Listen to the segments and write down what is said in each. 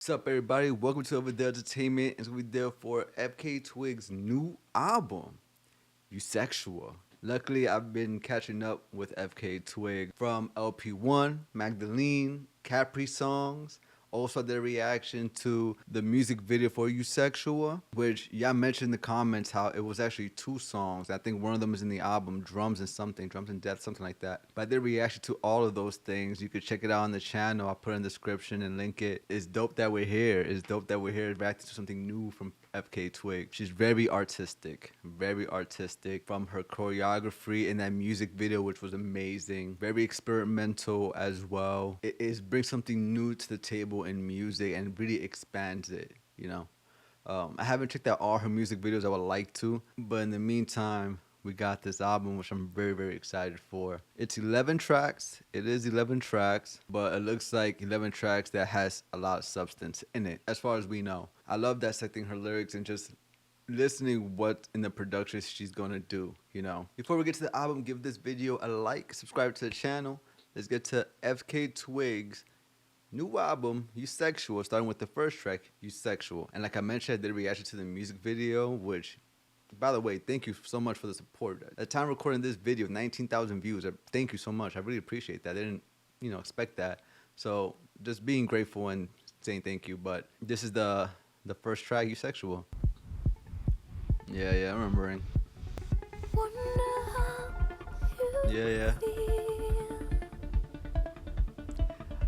What's up, everybody? Welcome to Over There Entertainment. And we're there for FKA Twigs' new album, Eusexua. Luckily, I've been catching up with FKA Twigs from LP1, Magdalene, Caprisongs. Also, their reaction to the music video for Eusexua, which y'all mentioned in the comments how it was actually two songs. I think one of them is in the album, Drums and Death, something like that. But their reaction to all of those things, you could check it out on the channel. I'll put it in the description and link it. It's dope that we're here. It's dope that we're here reacting to something new from FKA Twigs. She's very artistic from her choreography in that music video, which was amazing. Very experimental as well. It brings something new to the table in music and really expands it, you know. I haven't checked out all her music videos. I would like to, but in the meantime, we got this album, which I'm very excited for. It's 11 tracks. It is 11 tracks, but it looks like 11 tracks that has a lot of substance in it, as far as we know. I love dissecting her lyrics and just listening what in the production she's gonna do, you know. Before we get to the album, give this video a like, subscribe to the channel. Let's get to FKA Twigs' new album, Eusexua, starting with the first track, Eusexua. And like I mentioned, I did a reaction to the music video, which, by the way, thank you so much for the support. At the time of recording this video, 19,000 views. Thank you so much. I really appreciate that. I didn't, expect that. So just being grateful and saying thank you. But this is the first track, Eusexua. Yeah, I'm remembering. Yeah.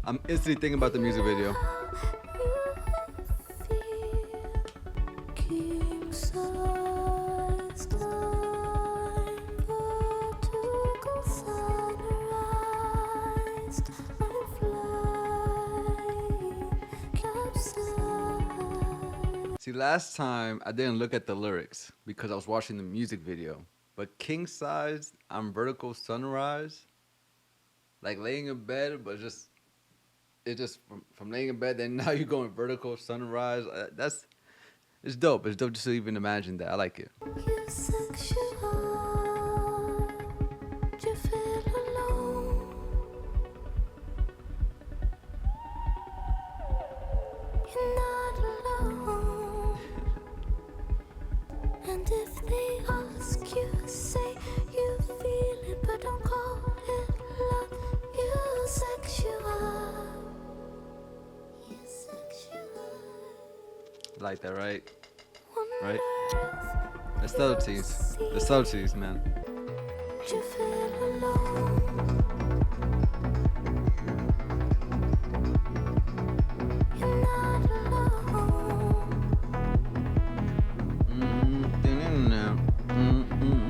I'm instantly thinking about the music video. See, last time I didn't look at the lyrics because I was watching the music video. But king size, I'm vertical sunrise. Like laying in bed, but from laying in bed, then now you're going vertical sunrise. It's dope. It's dope just to even imagine that. I like it. And if they ask you, say you feel it, but don't call it love. Eusexua. Like that, right? Right? The subtleties, man. You feel alone. You're not alone.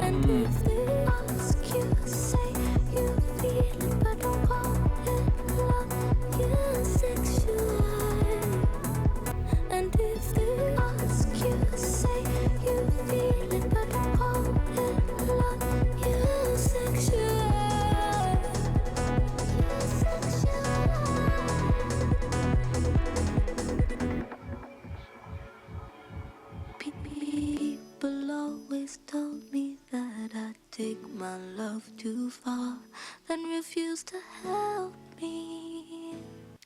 And if they ask you, say you feel it, but don't call it love. Eusexua. And if they ask you, say you feel it, but don't call it love. Eusexua. People always told me that I take my love too far, then refuse to help me.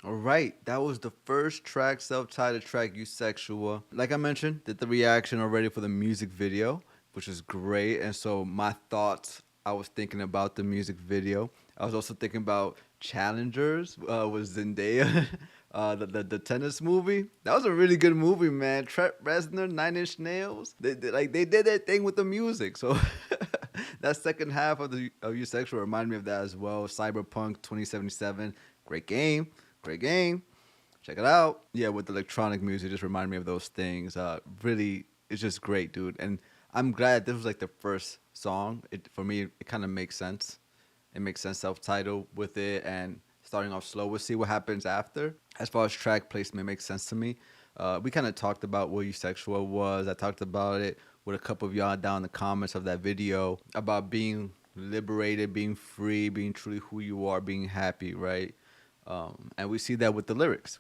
Alright, that was the first track, self-titled track, Eusexua. Like I mentioned, did the reaction already for the music video, which is great. And so my thoughts, I was thinking about the music video. I was also thinking about Challengers with Zendaya, the tennis movie. That was a really good movie, man. Trent Reznor, Nine Inch Nails. They did their thing with the music. So that second half of Eusexua reminded me of that as well. Cyberpunk 2077, great game. Check it out. Yeah, with the electronic music, just reminded me of those things. Really, it's just great, dude. And I'm glad this was like the first song. For me, it kind of makes sense. It makes sense self-titled with it and starting off slow. We'll see what happens after. As far as track placement, makes sense to me. We kind of talked about what Eusexua was. I talked about it with a couple of y'all down in the comments of that video about being liberated, being free, being truly who you are, being happy, right? And we see that with the lyrics.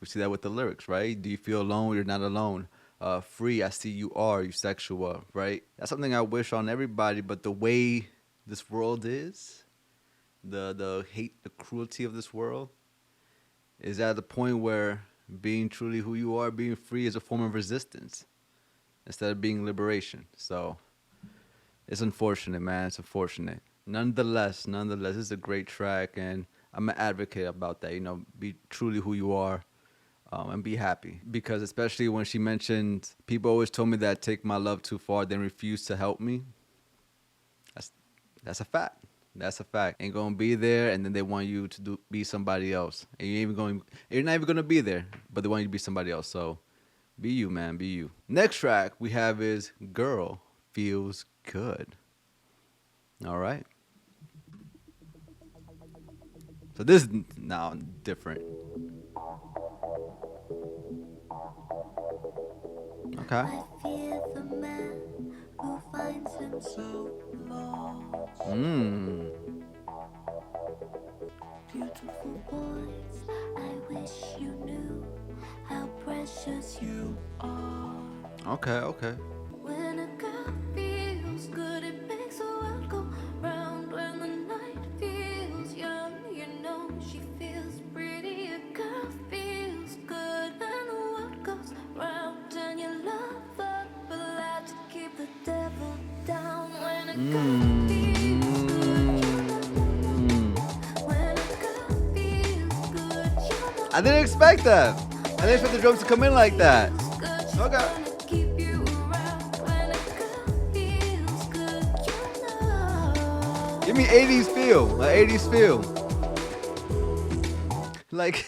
Right? Do you feel alone? You're not alone. Free, I see you are, Eusexua, right? That's something I wish on everybody, but the way this world is, the hate, the cruelty of this world, is at the point where Being truly who you are, being free is a form of resistance instead of being liberation. So it's unfortunate, man. It's unfortunate. Nonetheless, it's a great track, and I'm an advocate about that. You know, be truly who you are, and be happy. Because especially when she mentioned, people always told me that I take my love too far, then refuse to help me. That's that's a fact. That's a fact. Ain't gonna be there, and then they want you to be somebody else, and you're not even gonna be there, but they want you to be somebody else. So, be you, man. Be you. Next track we have is "Girl Feels Good." All right. So this is now different. Okay. I fear the man who finds himself lost. Mmm. Beautiful boys, I wish you knew how precious you are. Okay. When a girl feels good, it makes the world go round. When the night feels young, you know she feels pretty. A girl feels good, and the world goes round. And you love her, but allowed to keep the devil down. When a girl feels good, you know. When a girl feels good, you know. I didn't expect that. I didn't expect the drums to come in like that. Okay. Give me 80s feel, an 80s feel. Like,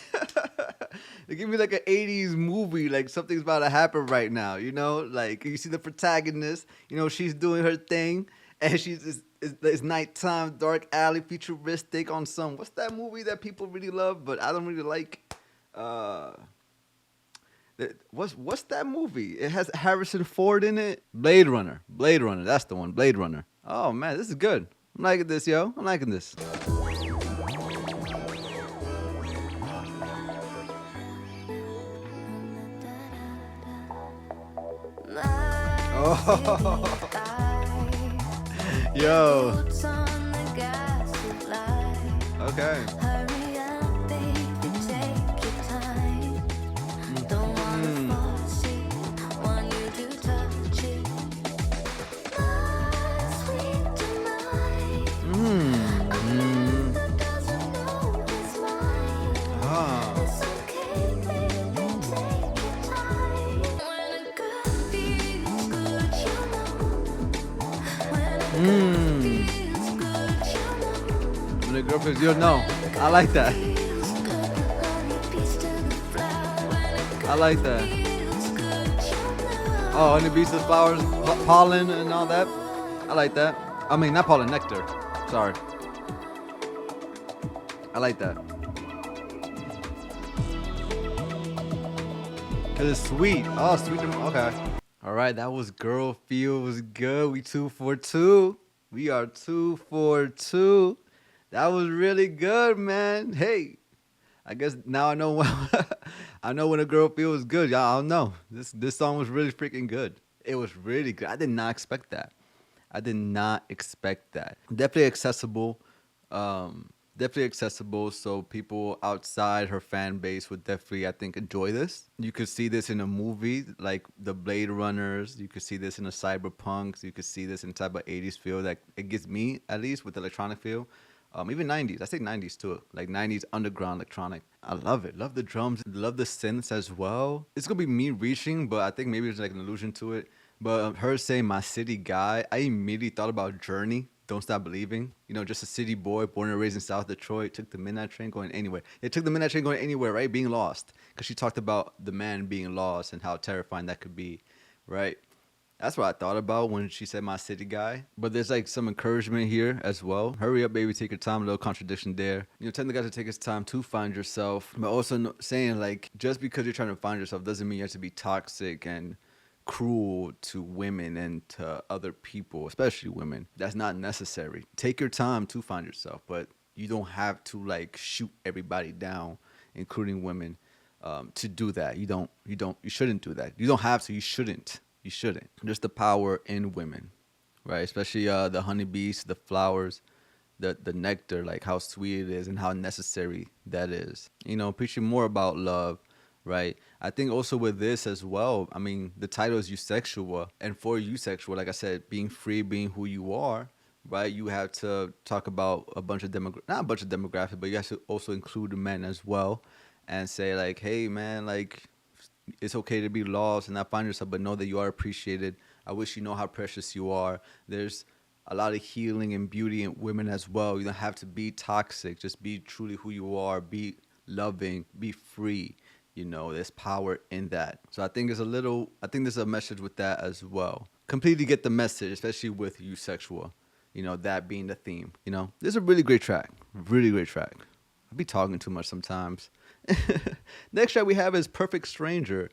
give me like an 80s movie, like something's about to happen right now, you know? Like, you see the protagonist, you know, she's doing her thing, and it's nighttime, dark alley, futuristic on some, what's that movie that people really love, but I don't really like? What's that movie? It has Harrison Ford in it. Blade Runner, that's the one, Blade Runner. Oh man, this is good. I'm liking this, yo. I'm liking this. Oh, yo. Okay. When the girl feels, you know. I like that. I like that. Oh, and the beast of flowers, pollen and all that. I like that. I mean, not pollen, nectar. Sorry. I like that. Cause it's sweet. Oh, sweet. Okay. All right, that was Girl Feels Good. We 2 for 2. We are 2 for 2. That was really good, man. Hey, I guess now I know when I know when a girl feels good. Y'all, I don't know. This song was really freaking good. It was really good. I did not expect that. Definitely accessible. Definitely accessible. So people outside her fan base would definitely, I think, enjoy this. You could see this in a movie like the Blade Runners. You could see this in a cyberpunks. You could see this in type of 80s feel that it gives me, at least, with the electronic feel. Even 90s. I say 90s too. Like 90s underground electronic. I love it. Love the drums. Love the synths as well. It's going to be me reaching, but I think maybe there's like an allusion to it. But her saying my city guy, I immediately thought about Journey. Don't Stop Believing. You know, just a city boy born and raised in South Detroit. Took the midnight train going anywhere. It took the midnight train going anywhere, right? Being lost. Because she talked about the man being lost and how terrifying that could be, right? That's what I thought about when she said my city guy. But there's like some encouragement here as well. Hurry up, baby, take your time. A little contradiction there. You know, telling the guy to take his time to find yourself. But also saying like, just because you're trying to find yourself doesn't mean you have to be toxic and cruel to women and to other people, especially women. That's not necessary. Take your time to find yourself, but you don't have to like shoot everybody down, including women, to do that. You shouldn't do that. You don't have to. You shouldn't. There's the power in women, right? Especially the honeybees, the flowers, the nectar, like how sweet it is and how necessary that is. You know, preaching more about love, right? I think also with this as well, I mean, the title is Eusexua, and for Eusexua, like I said, being free, being who you are, right? You have to talk about a bunch of not a bunch of demographics, but you have to also include the men as well, and say like, hey, man, like it's okay to be lost and not find yourself, but know that you are appreciated. I wish you know how precious you are. There's a lot of healing and beauty in women as well. You don't have to be toxic. Just be truly who you are. Be loving. Be free. You know, there's power in that. So I think there's a message with that as well. Completely get the message, especially with Eusexual. You know, that being the theme. You know, this is a really great track. Really great track. I be talking too much sometimes. Next track we have is Perfect Stranger.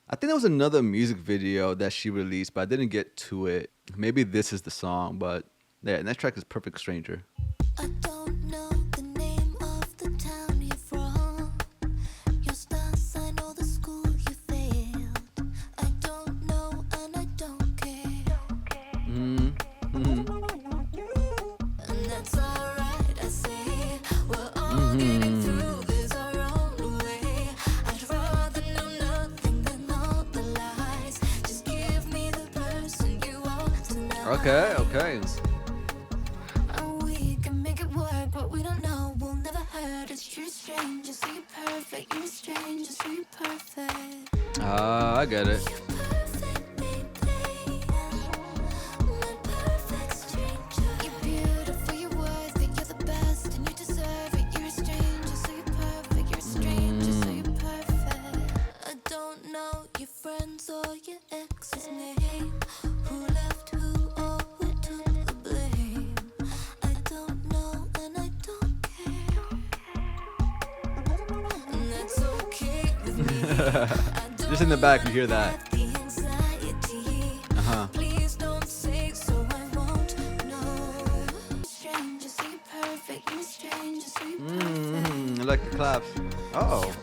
I think there was another music video that she released, but I didn't get to it. Maybe this is the song, but yeah, next track is Perfect Stranger. I don't know the name of the town you're from. Your stars, I know the school you failed. I don't know and I don't care. And that's alright, I say. We're all getting through this our own way. I'd rather know nothing than all the lies. Just give me the person you want tonight. Okay. We can make it work, but we don't know. We'll never hurt. It's you're stranger, so you're perfect. You're a stranger, so you're perfect. I get it. You're perfect, baby. My perfect stranger. You're beautiful, you're worth it. You're the best, and you deserve it. You're a stranger, so you're perfect. You're a stranger, so you're perfect. I don't know your friends or your ex's name. Who left who or who took the blame? I don't know and I don't care. And that's okay with me. Just in the back, you hear that. Please don't say so I won't know. Stranger, so you're perfect. You're a stranger, so you're perfect. I like the claps. Oh,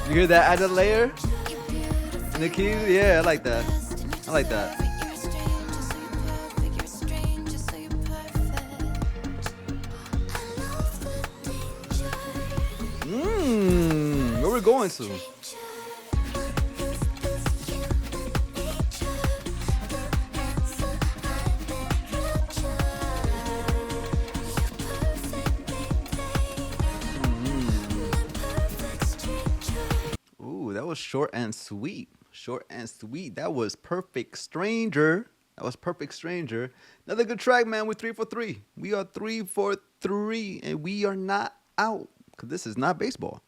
you hear that added layer? In the keys? Yeah, I like that. I like that. Where we going to? Ooh, that was short and sweet. Short and sweet. That was Perfect Stranger. Another good track, man. We're 3 for 3. We are 3 for 3, and we are not out. Because this is not baseball.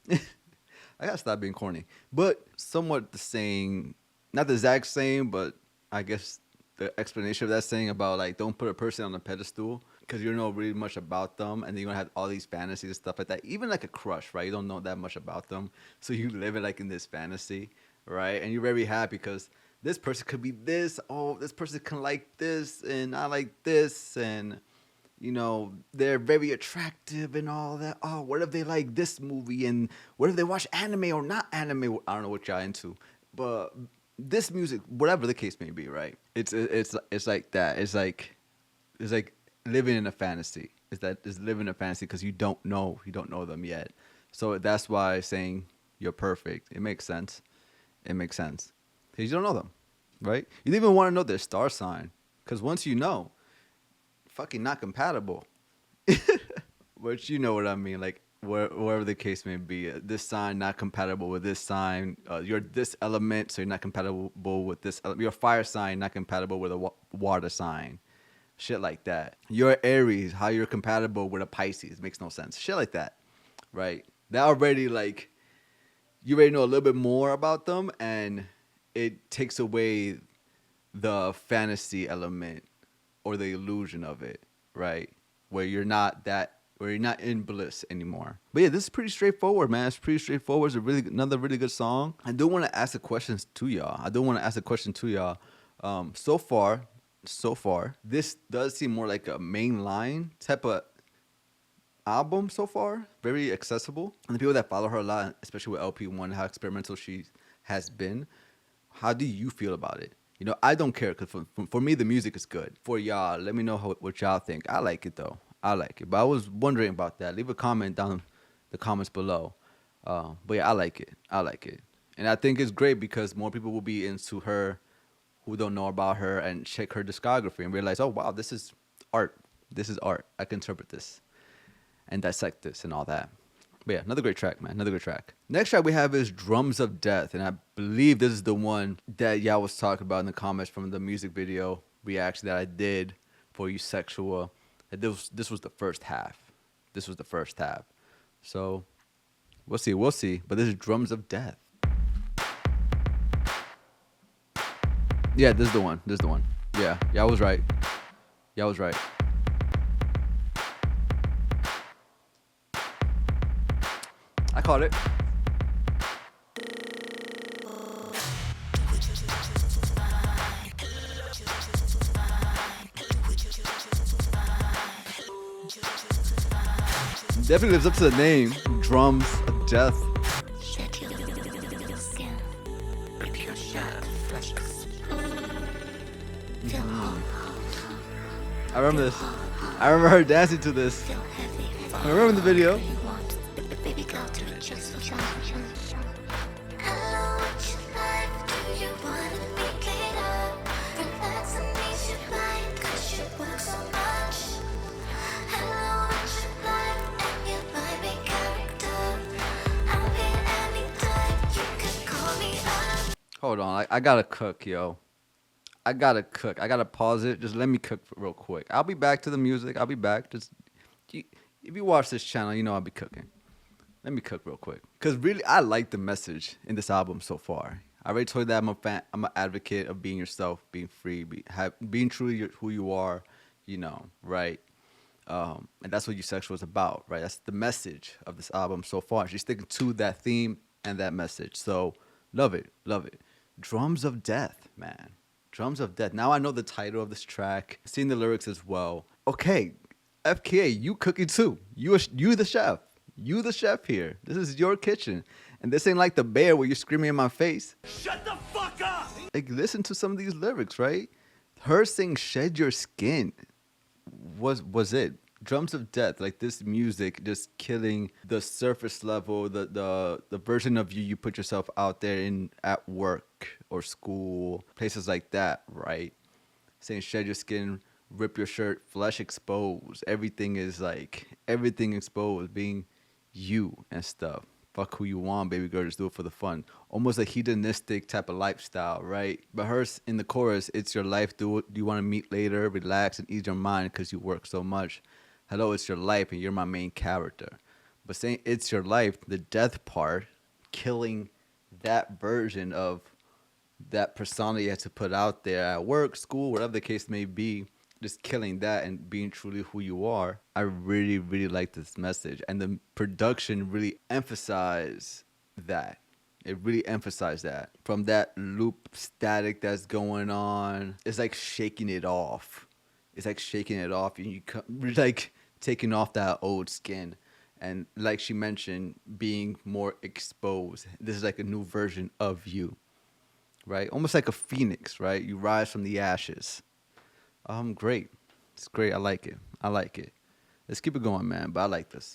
I gotta stop being corny. But somewhat the saying, not the exact same, but I guess the explanation of that saying about like don't put a person on a pedestal because you don't know really much about them, and then you're gonna have all these fantasies and stuff like that. Even like a crush, right? You don't know that much about them, so you live it like in this fantasy, right? And you're very happy because this person could be this. Oh, this person can like this, and I like this, and you know, they're very attractive and all that. Oh, what if they like this movie? And what if they watch anime or not anime? I don't know what y'all into. But this music, whatever the case may be, right? It's like that. It's like living in a fantasy. It's living in a fantasy because you don't know them yet. So that's why saying you're perfect. It makes sense. Because you don't know them, right? You don't even want to know their star sign. Because once you know, fucking not compatible. But you know what I mean, like wherever the case may be, this sign not compatible with this sign. You're this element, so you're not compatible with this element. You're a fire sign, not compatible with a water sign. Shit like that. You're Aries, how you're compatible with a Pisces makes no sense. Shit like that, right? That already like you already know a little bit more about them, and it takes away the fantasy element or the illusion of it, right? Where you're not in bliss anymore. But yeah, this is pretty straightforward, man. It's pretty straightforward. It's another really good song. I do want to ask a question to y'all. So far, this does seem more like a mainline type of album so far. Very accessible. And the people that follow her a lot, especially with LP1, how experimental she has been. How do you feel about it? You know, I don't care because for me, the music is good. For y'all, let me know what y'all think. I like it, though. But I was wondering about that. Leave a comment down the comments below. But yeah, I like it. I like it. And I think it's great because more people will be into her who don't know about her and check her discography and realize, oh, wow, this is art. This is art. I can interpret this and dissect this and all that. But yeah, another great track, man. Another great track. Next track we have is Drums of Death. And I believe this is the one that y'all was talking about in the comments from the music video reaction that I did for Eusexua. This was the first half. This was the first half. So we'll see. We'll see. But this is Drums of Death. Yeah, this is the one. This is the one. Yeah, I was right. Yeah, I was right. I caught it. Definitely lives up to the name, Drums of Death. I remember this. I remember her dancing to this. I remember the video. Hold on, I gotta cook, yo. I gotta cook. I gotta pause it. Just let me cook real quick. I'll be back to the music. I'll be back. Just if you watch this channel, you know I'll be cooking. Let me cook real quick. Cause really, I like the message in this album so far. I already told you that I'm a fan. I'm an advocate of being yourself, being free, being truly who you are. You know, right? And that's what Eusexua is about, right? That's the message of this album so far. She's sticking to that theme and that message. So love it, love it. Drums of Death, man. Drums of Death. Now I know the title of this track. Seeing the lyrics as well. Okay, FKA, you cooking too. You the chef. You the chef here. This is your kitchen. And this ain't like the bear where you're screaming in my face. Shut the fuck up! Like, listen to some of these lyrics, right? Her saying shed your skin was it. Drums of Death, like this music just killing the surface level, the version of you put yourself out there in at work or school, places like that, right? Saying shed your skin, rip your shirt, flesh exposed. Everything is like, everything exposed, being you and stuff. Fuck who you want, baby girl, just do it for the fun. Almost a hedonistic type of lifestyle, right? But hers in the chorus, it's your life, do you want to meet later, relax and ease your mind because you work so much. Hello, it's your life and you're my main character. But saying it's your life, the death part, killing that version of that persona you had to put out there at work, school, whatever the case may be, just killing that and being truly who you are. I really, really like this message. And the production really emphasized that. It really emphasized that. From that loop static that's going on, it's like shaking it off. It's like shaking it off. And you're like taking off that old skin. And like she mentioned, being more exposed. This is like a new version of you, right? Almost like a phoenix, right? You rise from the ashes. Great. It's great. I like it. I like it. Let's keep it going, man. But I like this.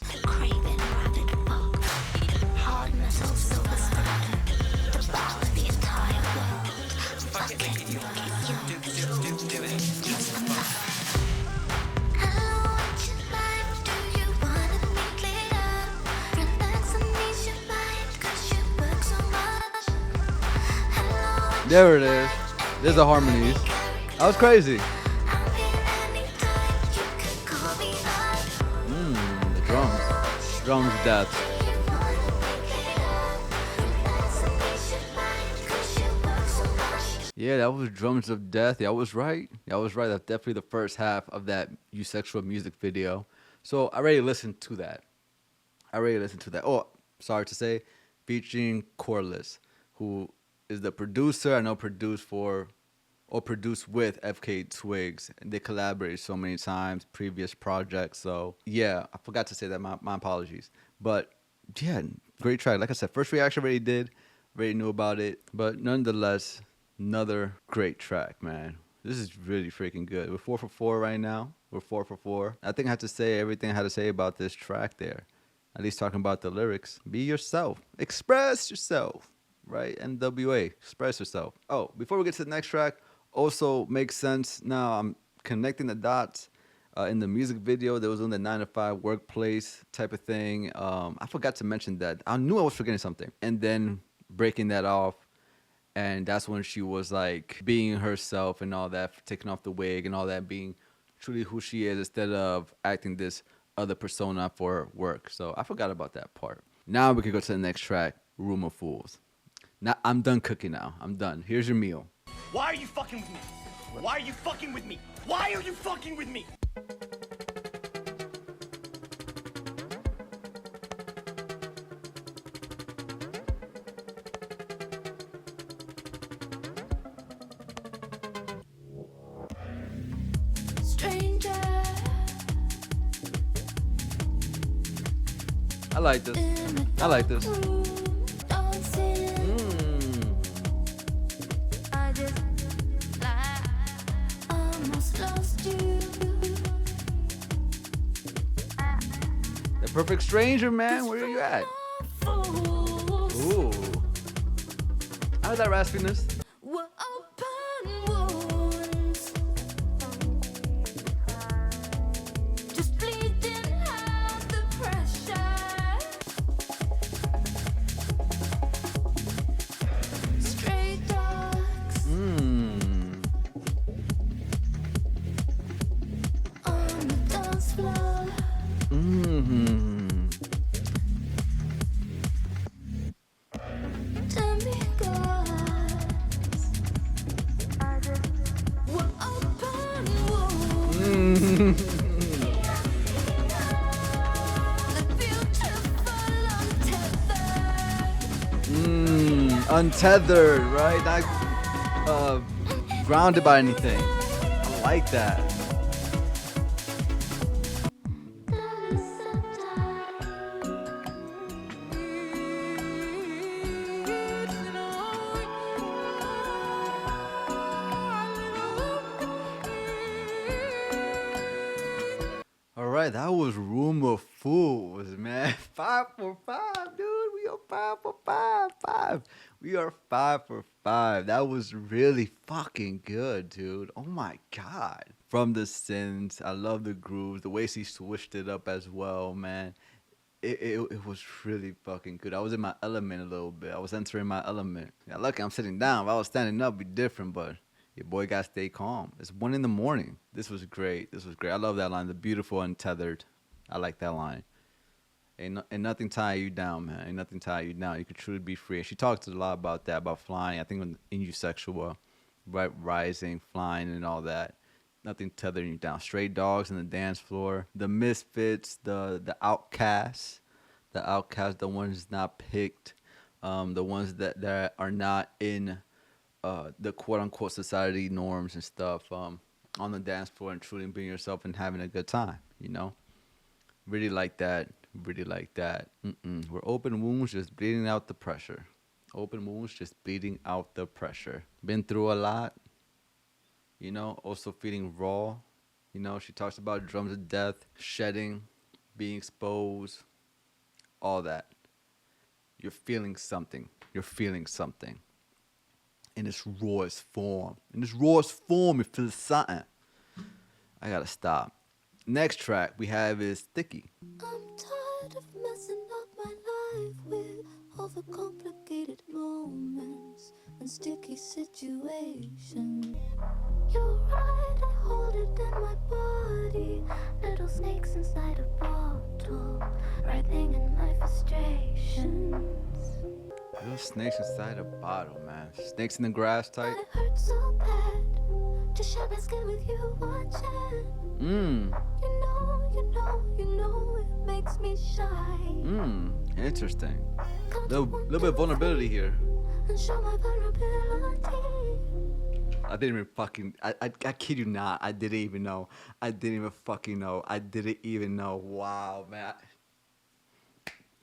There it is. There's the harmonies. That was crazy. The drums. Drums death. Yeah, that was Drums of Death. Yeah, I was right. Yeah, I was right. That's definitely the first half of that Eusexua music video. So I already listened to that. Oh, sorry to say, featuring Koreless, who is the producer. I know produced with FKA Twigs. They collaborated so many times, previous projects. So yeah, I forgot to say that. My apologies. But yeah, great track. Like I said, first reaction already knew about it. But nonetheless, another great track, man. This is really freaking good. We're 4 for 4 right now. We're 4 for 4. I think I have to say everything I had to say about this track there. At least talking about the lyrics. Be yourself. Express yourself. Right? NWA. Express yourself. Oh, before we get to the next track, also makes sense. Now I'm connecting the dots. In the music video, there was on the 9 to 5 workplace type of thing. I forgot to mention that. I knew I was forgetting something. And then breaking that off. And that's when she was like being herself and all that, taking off the wig and all that, being truly who she is instead of acting this other persona for work. So I forgot about that part. Now we can go to the next track, Room of Fools. Now I'm done cooking now. I'm done. Here's your meal. Why are you fucking with me? Why are you fucking with me? Why are you fucking with me? Stranger I like this. in a I like dark this. room, dancing. I just almost lost you. The perfect stranger, man. Where are you at? Fools Ooh. How's that raspiness? were open wounds, just bleeding out the pressure. Stray dogs on the dance floor. Demigods were open wounds. The beautiful untethered. Untethered, right? Not grounded by anything. I like that. All right, that was Room of Fools, man. 5 for 5, dude. We are 5 for 5. We are 5 for 5. That was really fucking good, dude. Oh my god. From the synths, I love the grooves, the way she switched it up as well, man. It was really fucking good. I was in my element a little bit. I was entering my element. Yeah, lucky I'm sitting down. If I was standing up, it'd be different, but your boy got to stay calm. It's 1 a.m. This was great. This was great. I love that line. The beautiful untethered. I like that line. Ain't nothing tie you down, man. Ain't nothing tie you down. You can truly be free. She talks a lot about that, about flying. I think in Eusexua, right, rising, flying, and all that. Nothing tethering you down. Stray dogs on the dance floor. The misfits, the outcasts, the ones not picked, the ones that are not in the quote unquote society norms and stuff. On the dance floor and truly being yourself and having a good time. You know, really like that. Really like that. We're open wounds, just bleeding out the pressure. Open wounds, just bleeding out the pressure. Been through a lot. You know, also feeling raw. You know, she talks about drums of death, shedding, being exposed, all that. You're feeling something. You're feeling something. In its rawest form. In its rawest form, you feel something. I gotta stop. Next track we have is Sticky. I'm tired of messing up my life with overcomplicated moments and sticky situations. You're right, I hold it in my body. Little snakes inside a bottle, writhing in my frustrations. Little snakes inside a bottle, man. Snakes in the grass type. I hurt so bad to share my skin with you watching. You know it makes me shy. Interesting. Little bit of vulnerability here. And show my vulnerability. I didn't even fucking. I kid you not. I didn't even know. I didn't even fucking know. I didn't even know. Wow, man.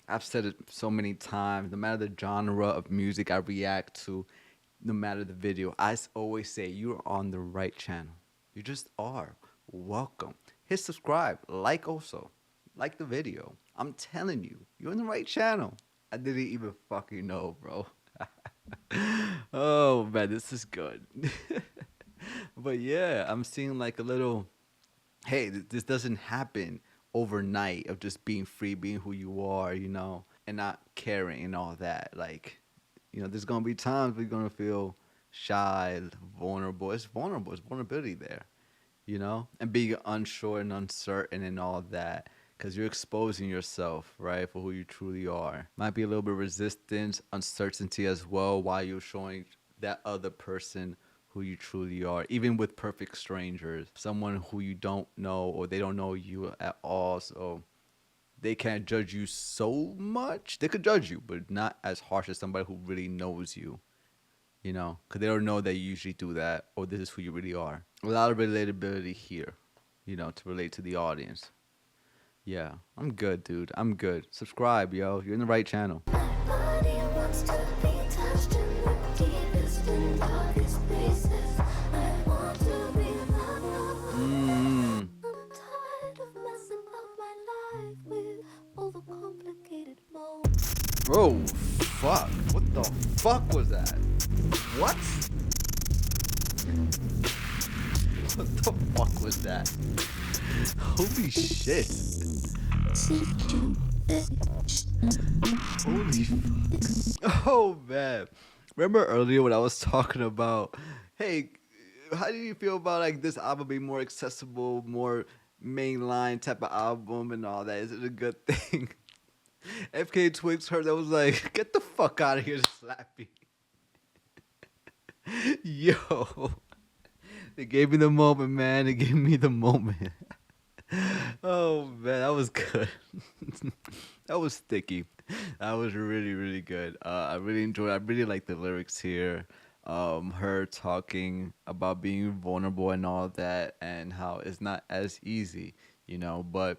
I've said it so many times. No matter the genre of music I react to, no matter the video, I always say you're on the right channel. You just are. Welcome. Hit subscribe. Like also. Like the video. I'm telling you, you're in the right channel. I didn't even fucking know, bro. Oh man, this is good. But yeah, I'm seeing like a little, hey, this doesn't happen overnight of just being free, being who you are, and not caring and all that. Like, there's gonna be times where you're gonna feel shy, vulnerable. It's vulnerable. It's vulnerability there, and being unsure and uncertain and all that. Because you're exposing yourself, right, for who you truly are. Might be a little bit of resistance, uncertainty as well, while you're showing that other person who you truly are, even with perfect strangers, someone who you don't know or they don't know you at all. So they can't judge you so much. They could judge you, but not as harsh as somebody who really knows you, because they don't know that you usually do that or this is who you really are. A lot of relatability here, to relate to the audience. Yeah, I'm good, dude. I'm good. Subscribe, yo. You're in the right channel. Body wants to be touched in the deepest and darkest places. I want to be loved. I'm tired of messing up my life with overcomplicated moments. Bro, fuck. What the fuck was that? What? What the fuck was that? Holy shit. Holy Oh man. Remember earlier when I was talking about, hey, how do you feel about like this album being more accessible, more mainline type of album and all that? Is it a good thing? FKA Twigs heard that, was like, get the fuck out of here, Slappy. Yo. They gave me the moment, man. They gave me the moment. Oh man, that was good. That was sticky. That was really, really good. I really enjoyed. I really like the lyrics here. Her talking about being vulnerable and all that, and how it's not as easy, but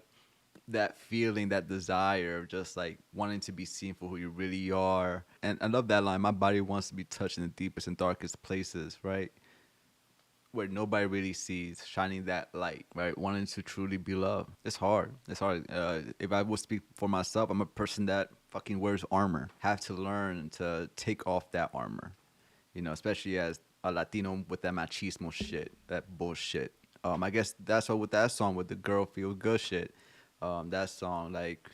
that feeling, that desire of just like wanting to be seen for who you really are. And I love that line. My body wants to be touched in the deepest and darkest places, right? Where nobody really sees, shining that light, right? Wanting to truly be loved. It's hard. It's hard. If I would speak for myself, I'm a person that fucking wears armor. Have to learn to take off that armor, especially as a Latino with that machismo shit, that bullshit. I guess that's what with that song, with the girl feel good shit. That song, like,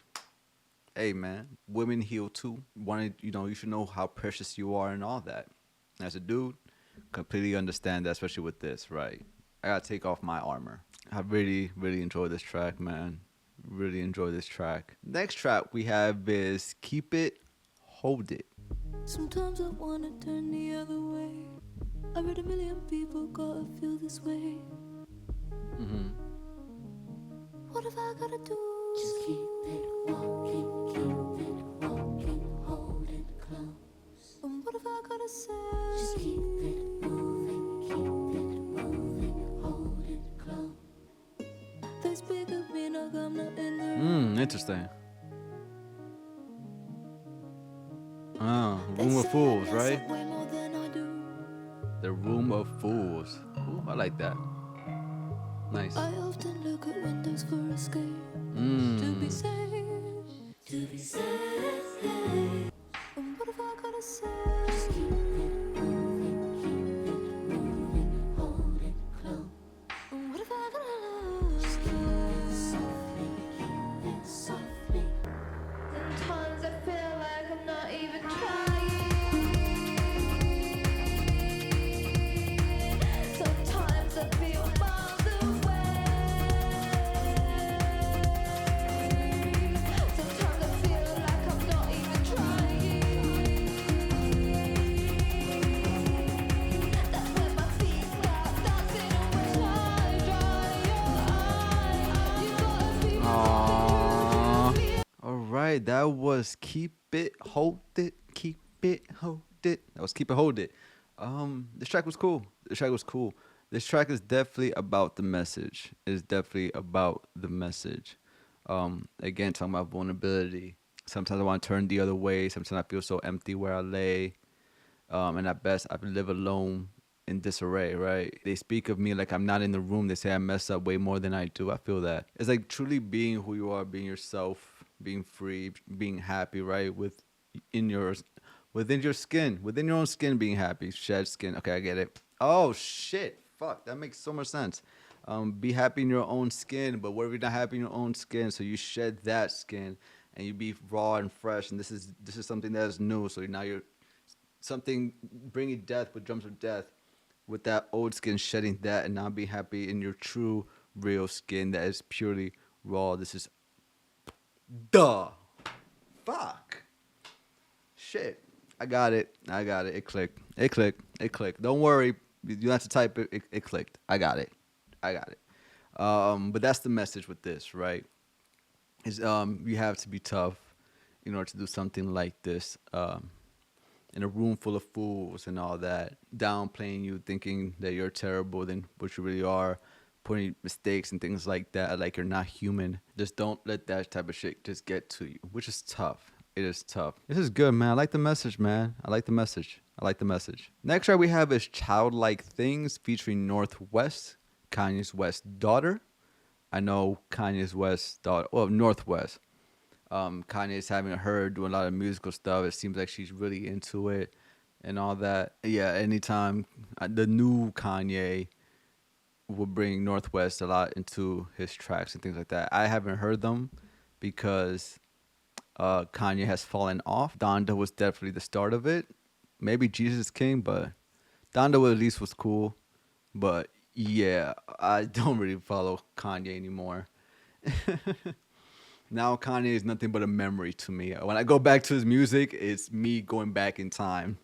hey man, women heal too. You should know how precious you are and all that. As a dude, completely understand that, especially with this, right? I gotta take off my armor. I really, really enjoy this track, man. Really enjoy this track. Next track we have is Keep It, Hold It. Sometimes I wanna turn the other way. I read a million people gotta feel this way. What have I gotta do? Just keep it walking, hold it close. And what have I gotta say? Just keep it moving, hold it close. They speak of me like I'm not in the room. Interesting. Room of Fools, right? Way more than I do. The Room of Fools. Ooh, I like that. Nice. I often look at windows for escape. To be safe, to be safe. And what have I gotta say? Just keep it moving, hold it close. And what have I gotta love? Just keep it softly. Sometimes I feel like I'm not even trying. Sometimes I feel miles away. Sometimes I feel like I'm not even trying. That's when my feet start dancing away. Dry your eyes. You gotta be Aww. All right, that was Keep It, Hold It, Keep It, Hold It. That was Keep It, Hold It. This track was cool. This track is definitely about the message. It's definitely about the message. Again, talking about vulnerability. Sometimes I want to turn the other way. Sometimes I feel so empty where I lay. And at best, I live alone in disarray, right? They speak of me like I'm not in the room. They say I mess up way more than I do. I feel that. It's like truly being who you are, being yourself, being free, being happy, right? In your within your skin, within your own skin, being happy. Shed skin. Okay, I get it. Oh shit! Fuck, that makes so much sense. Be happy in your own skin, but what if you're not happy in your own skin? So you shed that skin, and you be raw and fresh. And this is something that is new. So now you're something bringing death with drums of death, with that old skin shedding that, and now be happy in your true, real skin that is purely raw. This is duh. Fuck. Shit. I got it. It clicked. Don't worry. You don't have to type it. It clicked. I got it. But that's the message with this, right? Is you have to be tough in order to do something like this. In a room full of fools and all that, downplaying you, thinking that you're terrible than what you really are, pointing mistakes and things like that, like you're not human. Just don't let that type of shit just get to you, which is tough. It is tough. This is good, man. I like the message, man. I like the message. Next track we have is Childlike Things featuring Northwest, Kanye's West daughter. I know Kanye's West daughter, well, Northwest. Kanye's having her doing a lot of musical stuff. It seems like she's really into it and all that. Yeah, anytime the new Kanye will bring Northwest a lot into his tracks and things like that. I haven't heard them because Kanye has fallen off. Donda was definitely the start of it. Maybe Jesus King, but Donda at least was cool. But yeah, I don't really follow Kanye anymore. Now Kanye is nothing but a memory to me. When I go back to his music, it's me going back in time.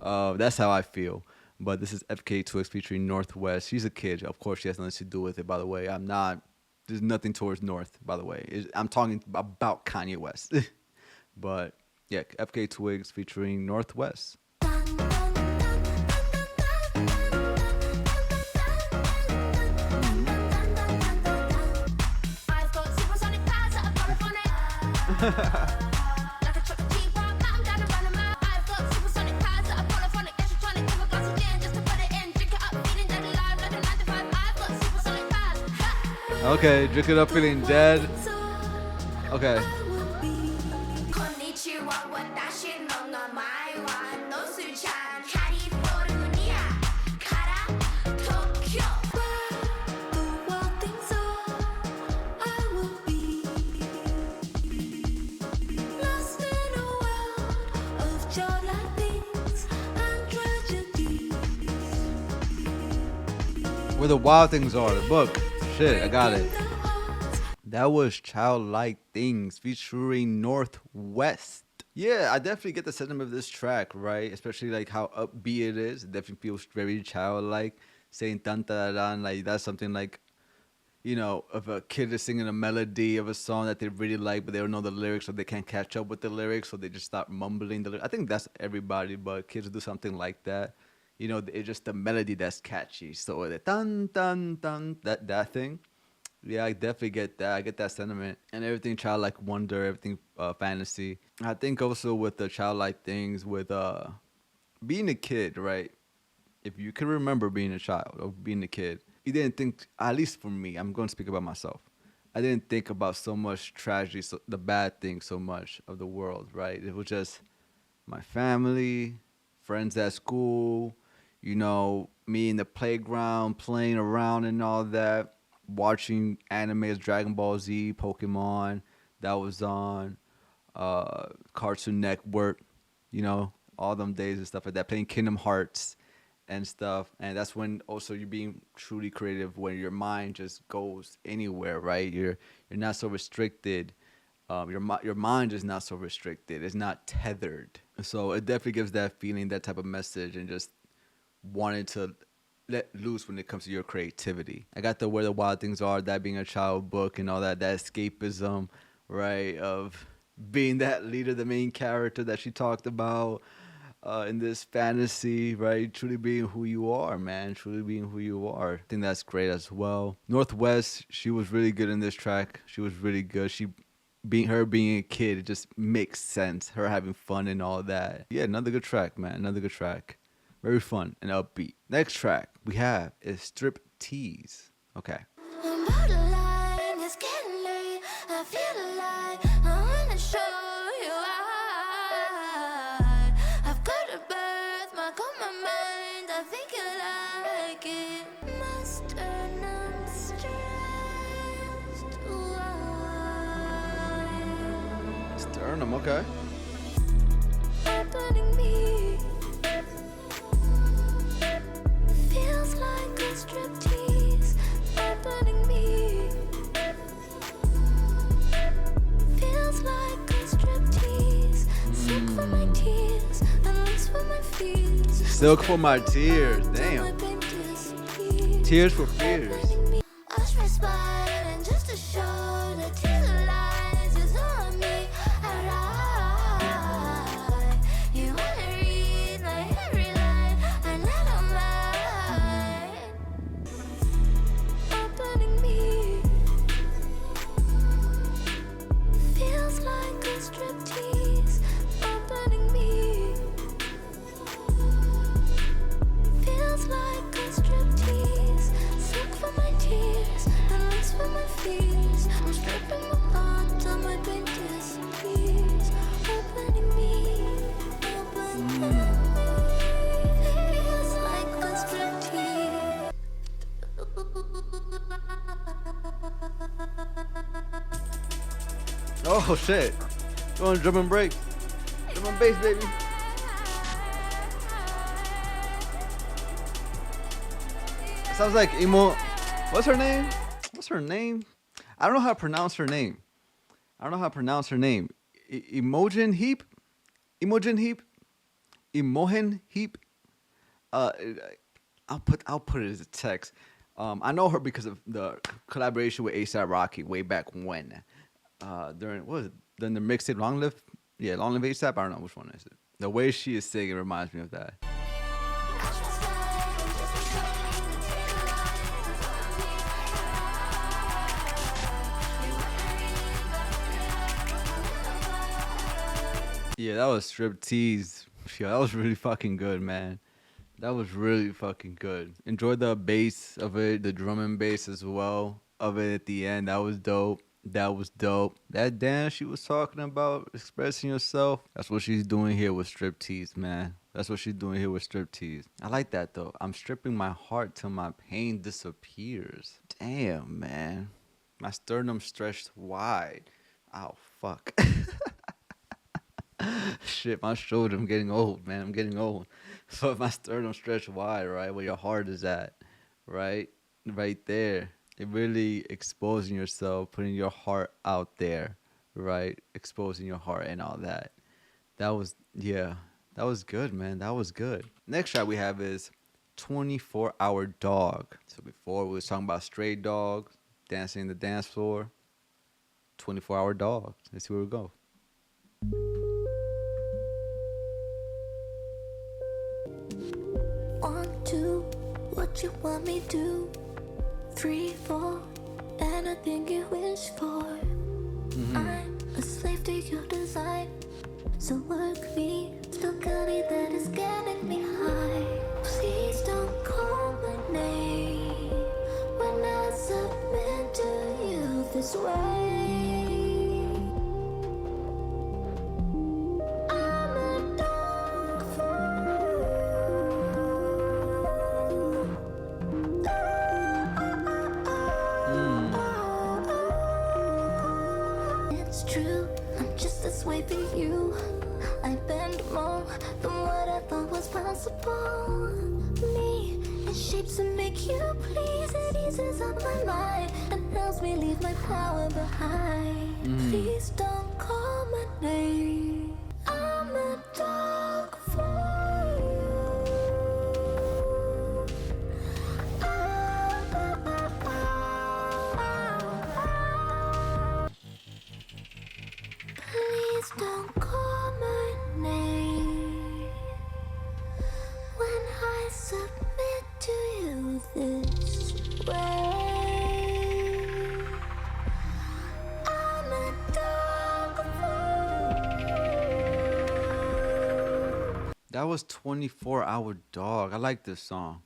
That's how I feel. But this is FKA Twigs featuring Northwest. She's a kid. Of course, she has nothing to do with it, by the way. There's nothing towards North, by the way. I'm talking about Kanye West. But yeah, FKA Twigs featuring Northwest. Okay, drink it up feeling dead. Okay. Where the wild things are, the book. Shit, I got it. That was Childlike Things featuring Northwest. Yeah, I definitely get the sentiment of this track, right? Especially like how upbeat it is. It definitely feels very childlike. Saying tan ta da, like that's something like, you know, if a kid is singing a melody of a song that they really like, but they don't know the lyrics or they can't catch up with the lyrics, so they just start mumbling the lyrics. I think that's everybody, but kids do something like that. You know, it's just the melody that's catchy. So the dun dun dun, that thing. Yeah, I definitely get that. I get that sentiment. And everything childlike wonder, everything fantasy. I think also with the Childlike Things, with being a kid, right? If you can remember being a child or being a kid, you didn't think, at least for me, I'm going to speak about myself. I didn't think about so much tragedy, so the bad things so much of the world, right? It was just my family, friends at school, you know, me in the playground, playing around and all that, watching animes, Dragon Ball Z, Pokemon, that was on, Cartoon Network, you know, all them days and stuff like that, playing Kingdom Hearts and stuff. And that's when also you're being truly creative, when your mind just goes anywhere, right? You're not so restricted. Your mind is not so restricted. It's not tethered. So it definitely gives that feeling, that type of message, and just wanting to let loose when it comes to your creativity. I got the Where the Wild Things Are, that being a child book and all that escapism, right, of being that leader, the main character that she talked about in this fantasy, right, truly being who you are, man, truly being who you are. I think that's great as well. Northwest, she was really good in this track. She was really good. Being a kid, it just makes sense, her having fun and all that. Yeah, another good track, man, another good track. Very fun and upbeat. Next track we have is Striptease. Okay. Borderline, it's getting late. I feel alive. Sternum, okay. Opening me feels like a striptease. Opening me feels like a striptease. Silk for my tears and lace for my fears. Silk for my tears, damn. Tears for fears. Hush my spine and just to show the tears of lies is on me. I lie. You wanna read my every line, and I don't mind. Opening me feels like a striptease. Opening me feels like a striptease. Silk for my tears and lace for my fears. I'm stripping my heart till my pain disappears. Opening me, opening me feels like a striptease. Oh shit. Going drum and break. Drum and bass, baby. Sounds like emo. What's her name? What's her name? I don't know how to pronounce her name. Imogen Heap? Imogen Heap? Imogen Heap? I'll put it as a text. I know her because of the collaboration with A$AP Rocky way back when. During the mixtape Long Live? Yeah, Long Live A$AP. I don't know which one is it. The way she is singing reminds me of that. Yeah, that was Striptease. Yeah, that was really fucking good, man. That was really fucking good. Enjoyed the bass of it, the drum and bass as well of it at the end. That was dope. That dance she was talking about, expressing yourself, that's what she's doing here with Striptease, man. That's what she's doing here with Striptease. I like that, though. I'm stripping my heart till my pain disappears. Damn, man. My sternum stretched wide. Oh, fuck. Shit, my shoulder, I'm getting old, man. I'm getting old. So if my sternum stretched wide, right, where your heart is at, right? Right there. It really exposing yourself, putting your heart out there, right? Exposing your heart and all that. That was good, man. That was good. Next shot we have is 24-Hour Dog. So before we was talking about stray dogs, dancing the dance floor. 24-Hour Dog. Let's see where we go. 1, 2, what you want me to? 3, 4, anything you wish for. I'm a slave to your design, so work me. Look at it that is getting me high. Please don't call my name when I submit to you this way. I'm a dog It's true, I'm just as way for you. I bend more than what I thought was possible. Me in shapes that make you please. It eases up my mind and helps me leave my power behind. Please don't call my name. I'm a dog for you. Please don't call my name when I submit to you this way. I'm a dog for you. That was 24-Hour Dog. I like this song.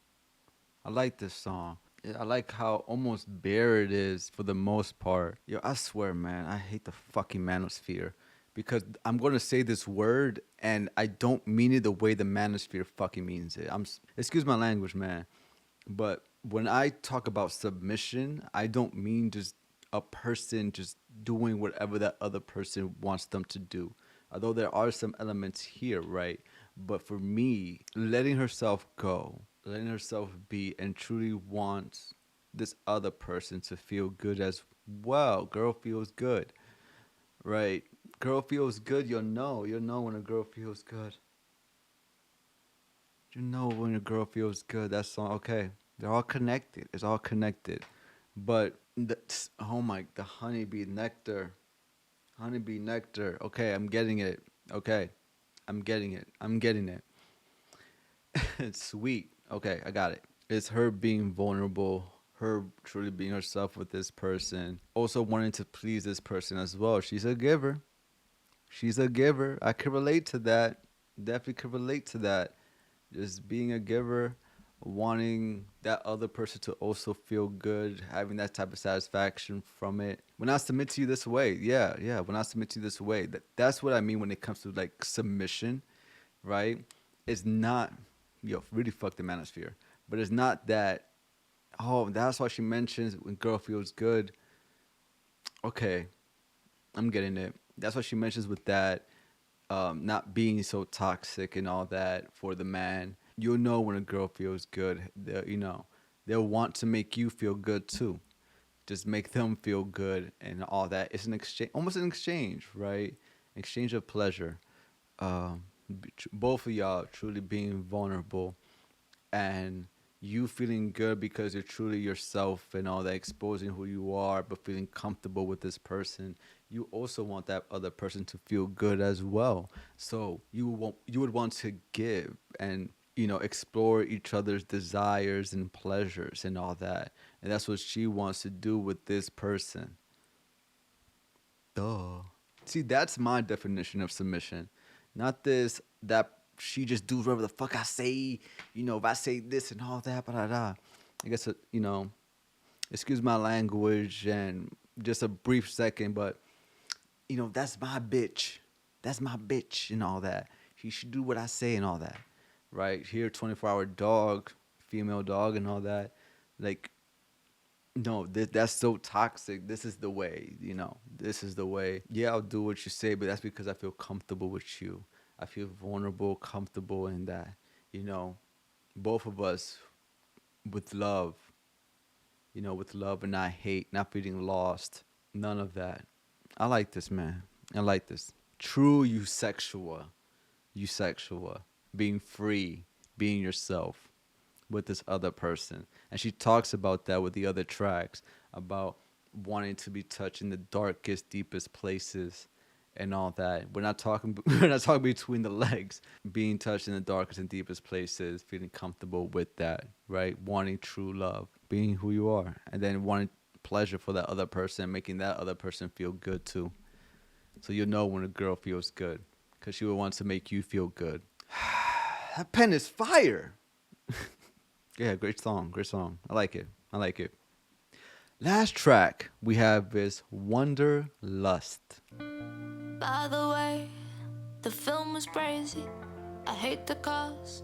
I like how almost bare it is for the most part. Yo, I swear, man, I hate the fucking manosphere. Because I'm going to say this word and I don't mean it the way the manosphere fucking means it. Excuse my language, man. But when I talk about submission, I don't mean just a person just doing whatever that other person wants them to do. Although there are some elements here, right? But for me, letting herself go, letting herself be, and truly wants this other person to feel good as well. Girl feels good, right? Girl feels good. You'll know. You'll know when a girl feels good. You know when a girl feels good. That's all. Okay. They're all connected. It's all connected. But oh my, the honeybee nectar. Honeybee nectar. Okay, I'm getting it. Okay. I'm getting it. I'm getting it. It's sweet. Okay, I got it. It's her being vulnerable, her truly being herself with this person, also wanting to please this person as well. She's a giver. She's a giver. I can relate to that. Definitely can relate to that. Just being a giver, wanting that other person to also feel good, having that type of satisfaction from it. When I submit to you this way, yeah. When I submit to you this way, that's what I mean when it comes to like submission, right? It's not, really fuck the manosphere. But it's not that, oh, that's why she mentions when girl feels good. Okay, I'm getting it. That's what she mentions with that, not being so toxic and all that for the man. You'll know when a girl feels good. They'll want to make you feel good too. Just make them feel good and all that. It's an exchange, almost an exchange, right? Exchange of pleasure. Both of y'all truly being vulnerable and you feeling good because you're truly yourself and all that, exposing who you are, but feeling comfortable with this person. You also want that other person to feel good as well. So you would want to give and, explore each other's desires and pleasures and all that. And that's what she wants to do with this person. Duh. See, that's my definition of submission. Not that she just do whatever the fuck I say, if I say this and all that, I guess, excuse my language and just a brief second, but, that's my bitch. That's my bitch and all that. She should do what I say and all that, right? Here, 24-hour dog, female dog and all that. Like, no, that's so toxic. This is the way, this is the way. Yeah, I'll do what you say, but that's because I feel comfortable with you. I feel vulnerable, comfortable in that, both of us with love, with love and not hate, not feeling lost, none of that. I like this, man. I like this. True Eusexua, being free, being yourself with this other person. And she talks about that with the other tracks, about wanting to be touched in the darkest, deepest places. And all that. We're not talking between the legs. Being touched in the darkest and deepest places, feeling comfortable with that, right? Wanting true love, being who you are, and then wanting pleasure for that other person, making that other person feel good too. So you'll know when a girl feels good, because she will want to make you feel good. That pen is fire. Yeah, great song. I like it. Last track we have is Wanderlust. By the way, the film was crazy. I hate the cast.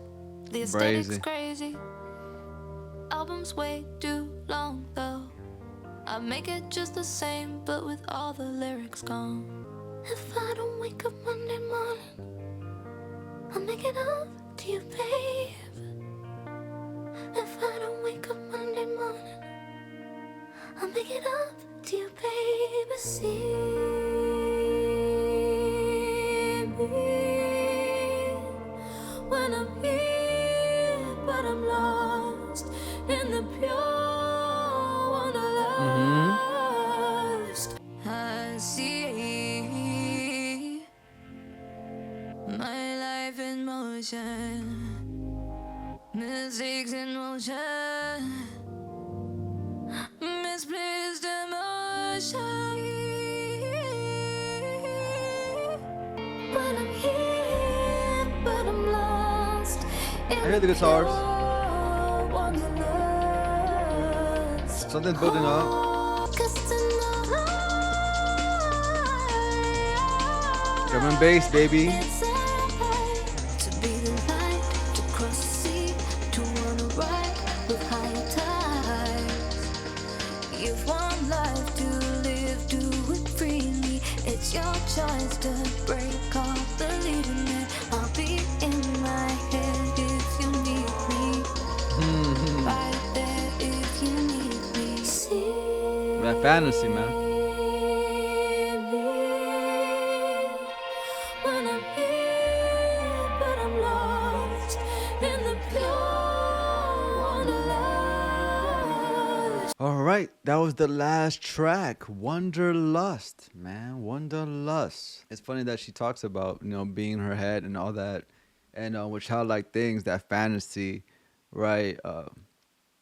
The aesthetic's crazy. Album's way too long though. I make it just the same, but with all the lyrics gone. If I don't wake up Monday morning, I'll make it up to you, babe. If I don't wake up Monday morning, I'll make it up to you, baby. See when I'm here, but I'm lost in the pure wanderlust. I see my life in motion, mistakes in motion, misplaced emotion. But I'm here, but I'm lost. I hear the guitars. Something's building up. Drum and bass, baby. To be the light, to cross the sea, to wanna ride with higher tides. You've one life to Fantasy, man. When I'm here, but I'm lost in the pure wanderlust. All right, that was the last track, Wanderlust, man, Wanderlust. It's funny that she talks about, being in her head and all that, and with childlike things, that fantasy, right?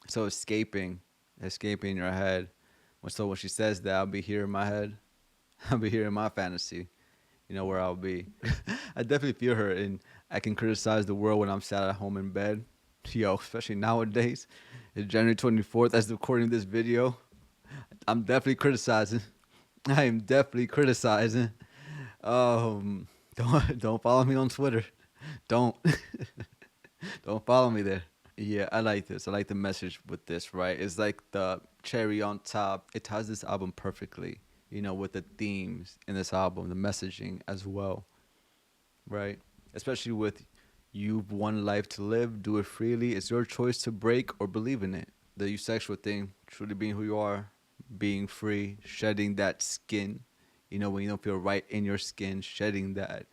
So escaping your head. So when she says that, I'll be here in my head, I'll be here in my fantasy, where I'll be. I definitely feel her, and I can criticize the world when I'm sat at home in bed. Yo, especially nowadays. It's January 24th as recording this video. I'm definitely criticizing. I am definitely criticizing. Don't follow me on Twitter. Don't. Don't follow me there. Yeah, I like this. I like the message with this, right? It's like the cherry on top. It ties this album perfectly, with the themes in this album, the messaging as well, right? Especially with you've one life to live, do it freely. It's your choice to break or believe in it. The Eusexua thing, truly being who you are, being free, shedding that skin, when you don't feel right in your skin, shedding that,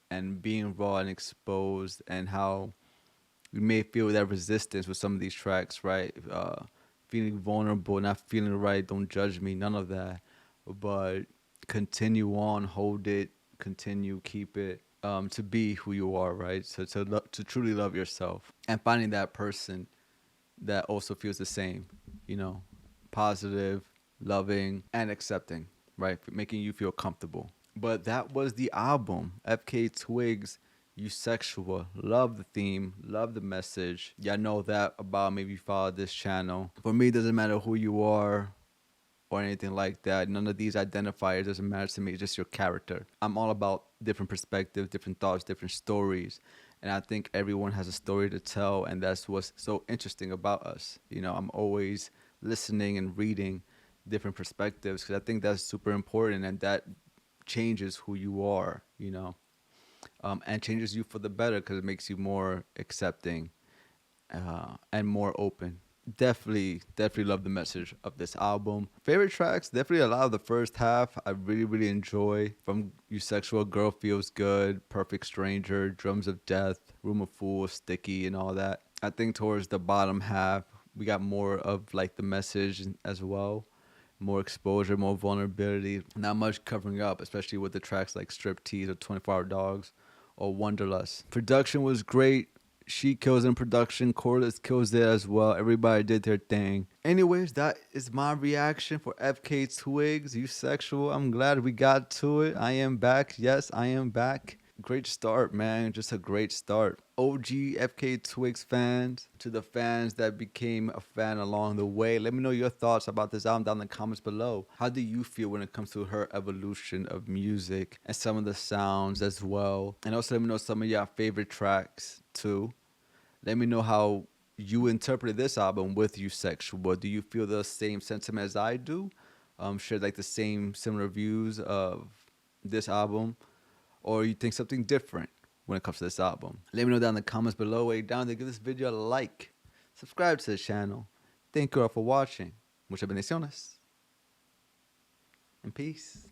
and being raw and exposed, and how we may feel that resistance with some of these tracks, right? Feeling vulnerable, not feeling right, don't judge me, none of that. But continue on, hold it, continue, keep it, to be who you are, right? So to truly love yourself, and finding that person that also feels the same, positive, loving, and accepting, right? Making you feel comfortable. But that was the album, FKA Twigs, Eusexua. Love the theme, love the message. Y'all know that about me if you follow this channel. For me, it doesn't matter who you are or anything like that. None of these identifiers doesn't matter to me. It's just your character. I'm all about different perspectives, different thoughts, different stories. And I think everyone has a story to tell, and that's what's so interesting about us. I'm always listening and reading different perspectives, because I think that's super important, and that changes who you are, and changes you for the better, because it makes you more accepting and more open. Definitely love the message of this album. Favorite tracks, definitely a lot of the first half I really enjoy. From Eusexua, Girl Feels Good, Perfect Stranger, Drums of Death, Room of Fools, Sticky, and all that. I think towards the bottom half, we got more of like the message as well. More exposure, more vulnerability, not much covering up, especially with the tracks like Striptease or 24 Hour Dogs or Wanderlust. Production was great. She kills in production. Koreless kills there as well. Everybody did their thing. Anyways, that is my reaction for FKA Twigs, Eusexua. I'm glad we got to it. I am back. Yes, I am back. Great start, man. Just a great start. OG FKA Twigs fans, to the fans that became a fan along the way, let me know your thoughts about this album down in the comments below. How do you feel when it comes to her evolution of music and some of the sounds as well? And also let me know some of your favorite tracks too. Let me know how you interpreted this album with Eusexua. Do you feel the same sentiment as I do? Share like the same similar views of this album? Or you think something different when it comes to this album? Let me know down in the comments below. Way down there, give this video a like. Subscribe to the channel. Thank you all for watching. Muchas bendiciones. And peace.